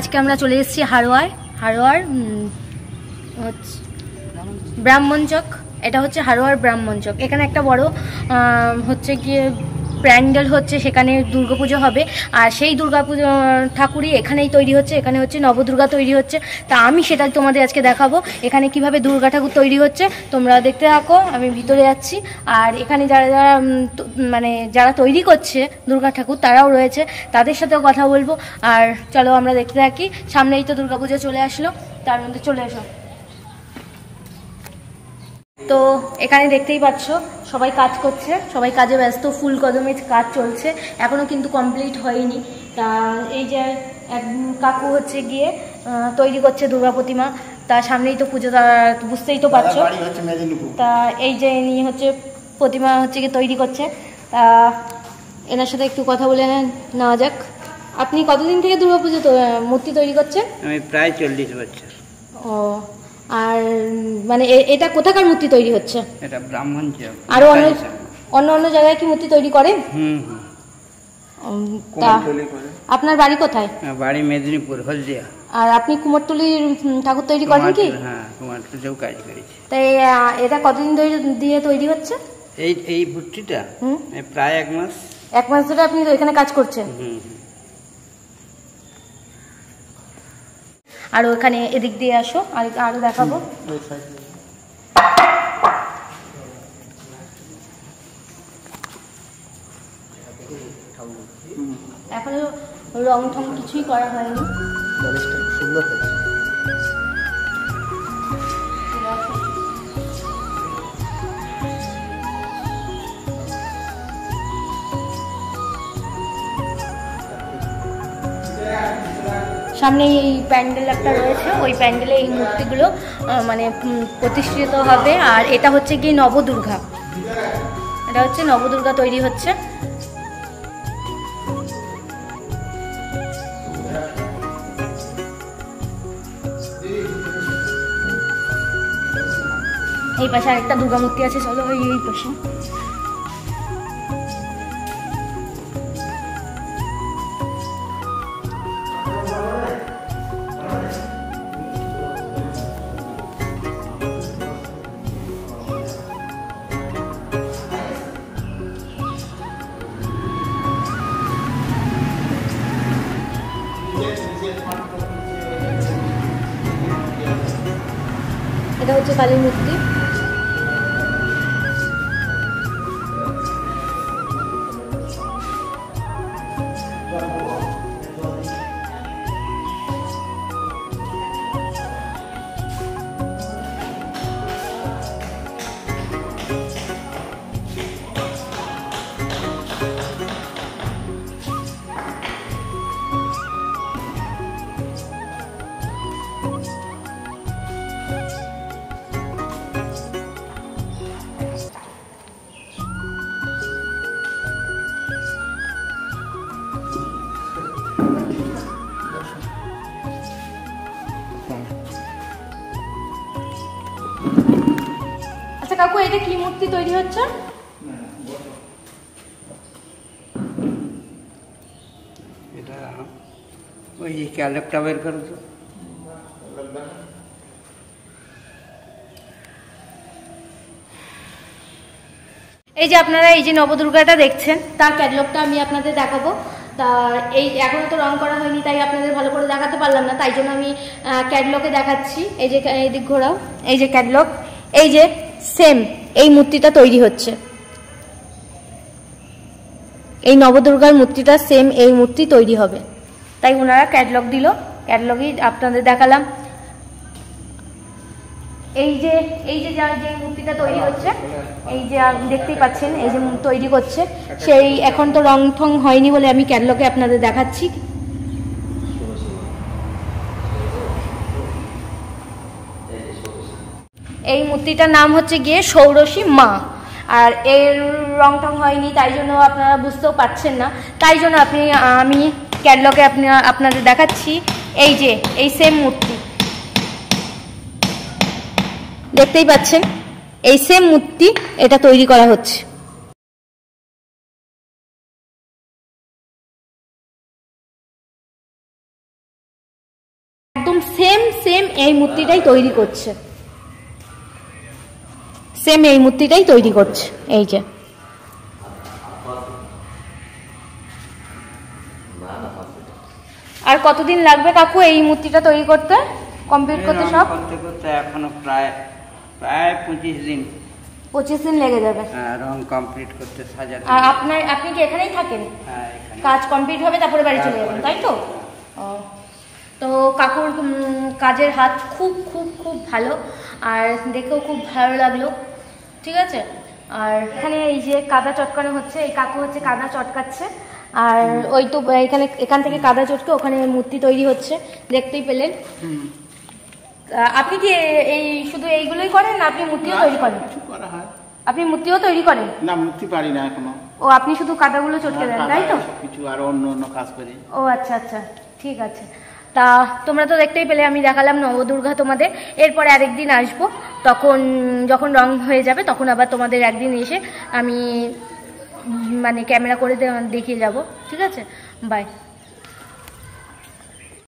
আজকে আমরা চলে এসেছি হারোয়ার ব্রাহ্মণচক। এটা হচ্ছে হারোয়ার ব্রাহ্মণচক। এখানে একটা বড় হচ্ছে গিয়ে প্যান্ডেল হচ্ছে, সেখানে দুর্গাপুজো হবে। আর সেই দুর্গাপুজো ঠাকুরই এখানেই তৈরি হচ্ছে, এখানে হচ্ছে নবদুর্গা তৈরি হচ্ছে। তা আমি সেটা তোমাদের আজকে দেখাবো এখানে কিভাবে দুর্গা ঠাকুর তৈরি হচ্ছে। তোমরা দেখতে থাকো, আমি ভিতরে যাচ্ছি। আর এখানে যারা মানে যারা তৈরি করছে দুর্গা ঠাকুর তারাও রয়েছে, তাদের সাথেও কথা বলবো। আর চলো আমরা দেখতে থাকি। সামনেই তো দুর্গাপুজো চলে আসলো, তার মধ্যে চলে এসো। তো এখানে দেখতেই পাচ্ছ সবাই কাজ করছে, সবাই কাজে ব্যস্ত, ফুল কদমে কাজ চলছে, এখনো কিন্তু কমপ্লিট হয়নি। তা এই যে এক কাকু হচ্ছে গিয়ে তৈরি করছে দুর্গা প্রতিমা। তার সামনেই তো পুজো, বুঝতেই তো পারছো। তা এই যে ইনি হচ্ছে প্রতিমা হচ্ছে গিয়ে তৈরি করছে। তা এনার সাথে একটু কথা বলে নেওয়া যাক। আপনি কতদিন থেকে দুর্গা পুজো মূর্তি তৈরি করছেন? আমি প্রায় 40 বছর। ও, আর মানে এটা কোথাকার মূর্তি তৈরি হচ্ছে? এটা ব্রাহ্মণচক। আর অন্য জায়গায় কি মূর্তি তৈরি করেন? আপনার বাড়ি কোথায়? বাড়ি মেদিনীপুর, হলদিয়া। আর আপনি কুমোরটুলির ঠাকুর তৈরি করেন কি? হ্যাঁ, কুমোরটুলিতেও কাজ করেছি। তাই এটা কতদিন ধরে দিয়ে তৈরি হচ্ছে? এই মূর্তিটা প্রায় 1 মাস। 1 মাস ধরে আপনি এখানে কাজ করছেন? আর ওখানে এদিক দিয়ে আসো, আরো দেখাবো। এখনো রং ঠং কিছুই করা হয়নি। সুন্দর হয়েছে। সামনে এই প্যান্ডেল একটা রয়েছে, ওই প্যান্ডেলে এই মূর্তিগুলো মানে প্রতিষ্ঠিত হবে। আর এটা হচ্ছে কি নবদুর্গা, এটা হচ্ছে নবদুর্গা তৈরি হচ্ছে। এই পাশে আরেকটা দুর্গা মূর্তি আছে, চলো এই পাশে। এটা হচ্ছে কালীর মূর্তি। আচ্ছা কাকু, এটা কি মূর্তি তৈরি হচ্ছে? এটা ওই ক্যালেপটা বের করো তো। এই যে আপনারা এই যে নবদুর্গাটা দেখছেন, তার ক্যাটালগটা আমি আপনাদের দেখাবো। তা এই এখনো তো রং করা হয়নি, তাই আপনাদের ভালো করে দেখাতে পারলাম না, তাই জন্য আমি ক্যাটালগে দেখাচ্ছি। এই যে এইদিক ঘোরাও, এই যে ক্যাটালগ, এই যে সেম এই মূর্তিটা তৈরি হচ্ছে। এই নবদুর্গার মূর্তিটা সেম এই মূর্তি তৈরি হবে, তাই ওনারা ক্যাটালগ দিল, ক্যাটালগই আপনাদের দেখালাম। এই যে যে মূর্তিটা তৈরি হচ্ছে, এই যে দেখতেই পাচ্ছেন, এই যে তৈরি করছে, সেই এখন তো রং ঠং হয়নি বলে আমি ক্যাটালগে আপনাদের দেখাচ্ছি। এই মূর্তিটার নাম হচ্ছে গিয়ে ষোড়শী মা। আর এর রং টং হয়নি, তাই জন্য আপনারা বুঝতেও পারছেন না, তাই জন্য আমি ক্যাটালগে আপনাদের দেখাচ্ছি। এই যে এই সেম মূর্তি দেখতেই পাচ্ছেন, এই সেম মূর্তি এটা তৈরি করা হচ্ছে। সেম এই মূর্তিটাই তৈরি করছে, সেম এই মূর্তিটাই তৈরি করছে। এই যে আর কতদিন লাগবে কাকু এই মূর্তিটা তৈরি করতে, কমপ্লিট করতে সব? করতে করতে এখনো প্রায় প্রায় 25 দিন। 25 দিন লেগে যাবে। হ্যাঁ, রং কমপ্লিট করতে, সাজাতে। আর আপনি কি এখানেই থাকেন? হ্যাঁ, এখানে। কাজ কমপ্লিট হবে তারপরে বাড়ি চলে যাবেন, তাই তো? তো কাকুর কাজের হাত খুব খুব খুব ভালো, আর দেখেও খুব ভালো লাগলো। ঠিক আছে। আর এখানে এই যে কাদা চটকানো হচ্ছে, এই কাকু হচ্ছে কাদা চটকাচ্ছে, আর ওই তো এখান থেকে কাদা চটকে ওখানে মূর্তি তৈরি হচ্ছে, দেখতেই পেলেন। আপনি কি এই শুধু এইগুলোই করেন না আপনি মূর্তিও তৈরি করেন? কিছু করা হয়। আপনি মূর্তিও তৈরি করেন? না, মূর্তি পারি না এখনো। ও, আপনি শুধু কাদাগুলো চটকে দেন, তাই তো? কিছু আর অন্য অন্য কাজ করি। ও আচ্ছা আচ্ছা, ঠিক আছে। তা তোমরা তো দেখতেই পেলে, আমি দেখালাম নবদুর্গা তোমাদের। এরপরে আরেকদিন আসবো, তখন যখন রং হয়ে যাবে তখন আবার তোমাদের একদিন এসে আমি মানে ক্যামেরা করে দেখিয়ে যাব। ঠিক আছে, বাই।